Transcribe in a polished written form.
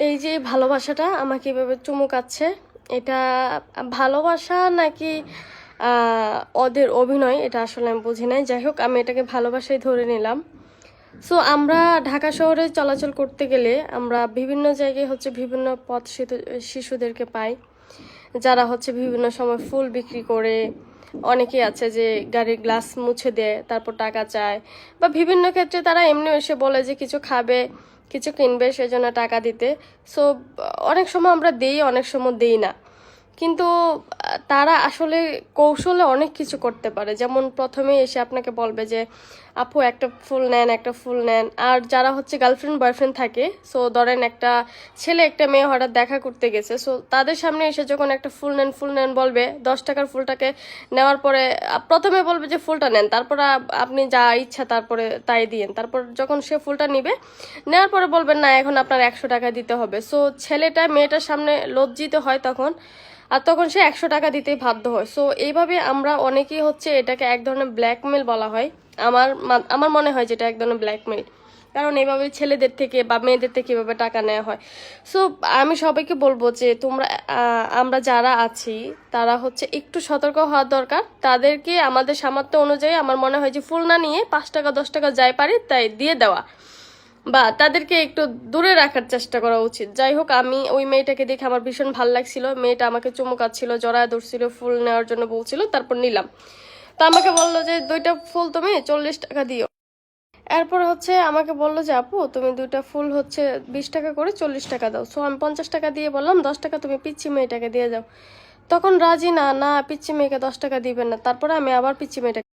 এই যে ভালোবাসাটা আমাকে এভাবে চুমুকাচ্ছে, এটা ভালোবাসা নাকি ওদের অভিনয়, এটা আসলে আমি বুঝি নাই। যাই হোক, আমি এটাকে ভালোবাসাই ধরে নিলাম। সো আমরা ঢাকা শহরে চলাচল করতে গেলে আমরা বিভিন্ন জায়গায় হচ্ছে বিভিন্ন শিশুদেরকে পাই, যারা হচ্ছে বিভিন্ন সময় ফুল বিক্রি করে। অনেকেই আছে যে গাড়ির গ্লাস মুছে দেয়, তারপর টাকা চায়, বা বিভিন্ন ক্ষেত্রে তারা এমনি এসে বলে যে কিছু খাবে, কিছু কিনবে, সেজন্য টাকা দিতে। সো অনেক সময় আমরা দিই, অনেক সময় দিই না। কিন্তু তারা আসলে কৌশলে অনেক কিছু করতে পারে। যেমন প্রথমে এসে আপনাকে বলবে যে আপু একটা ফুল নেন, একটা ফুল নেন। আর যারা হচ্ছে গার্লফ্রেন্ড বয়ফ্রেন্ড থাকে, সো ধরেন একটা ছেলে একটা মেয়ে হঠাৎ দেখা করতে গেছে, সো তাদের সামনে এসে যখন একটা ফুল নেন ফুল নেন বলবে, 10 টাকার ফুলটাকে নেওয়ার পরে প্রথমে বলবে যে ফুলটা নেন, তারপর আপনি যা ইচ্ছা তারপরে তাই দিয়েন। তারপর যখন সে ফুলটা নিবে, নেওয়ার পরে বলবেন না এখন আপনার 100 টাকা দিতে হবে। সো ছেলেটা মেয়েটার সামনে লজ্জিত হয় তখন, আর তখন সে 100 টাকা দিতেই বাধ্য হয়। সো এইভাবে আমরা অনেকেই হচ্ছে এটাকে এক ধরনের ব্ল্যাকমেল বলা হয়। আমার মনে হয় যেটা এক ধরনের ব্ল্যাকমেল, কারণ এইভাবে ছেলেদের থেকে বা মেয়েদের থেকে এভাবে টাকা নেওয়া হয়। সো আমি সবাইকে বলবো যে তোমরা আমরা যারা আছি তারা হচ্ছে একটু সতর্ক হওয়া দরকার। তাদেরকে আমাদের সামর্থ্য অনুযায়ী আমার মনে হয় যে ফুল না নিয়ে 5 টাকা 10 টাকা যাই পারি তাই দিয়ে দেওয়া, বা তাদেরকে একটু দূরে রাখার চেষ্টা করা উচিত। যাই হোক, আমি ওই মেয়েটাকে দেখে আমার ভীষণ ভালো লাগছিল। মেয়েটা আমাকে চুমুকাচ্ছিল, জড়ায় ধরছিল, ফুল নেওয়ার জন্য বলছিল, তারপর নিলাম। তো আমাকে বললো যে 2টা ফুল তুমি 40 টাকা দিও। এরপর হচ্ছে আমাকে বললো যে আপু তুমি 2টা ফুল হচ্ছে 20 টাকা করে 40 টাকা দাও। সো আমি 50 টাকা দিয়ে বললাম 10 টাকা তুমি পিচ্ছি মেয়েটাকে দিয়ে যাও। তখন রাজি না, না পিচ্ছি মেয়েকে 10 টাকা দিবেন না। তারপরে আমি আবার পিচ্ছি মেয়েটাকে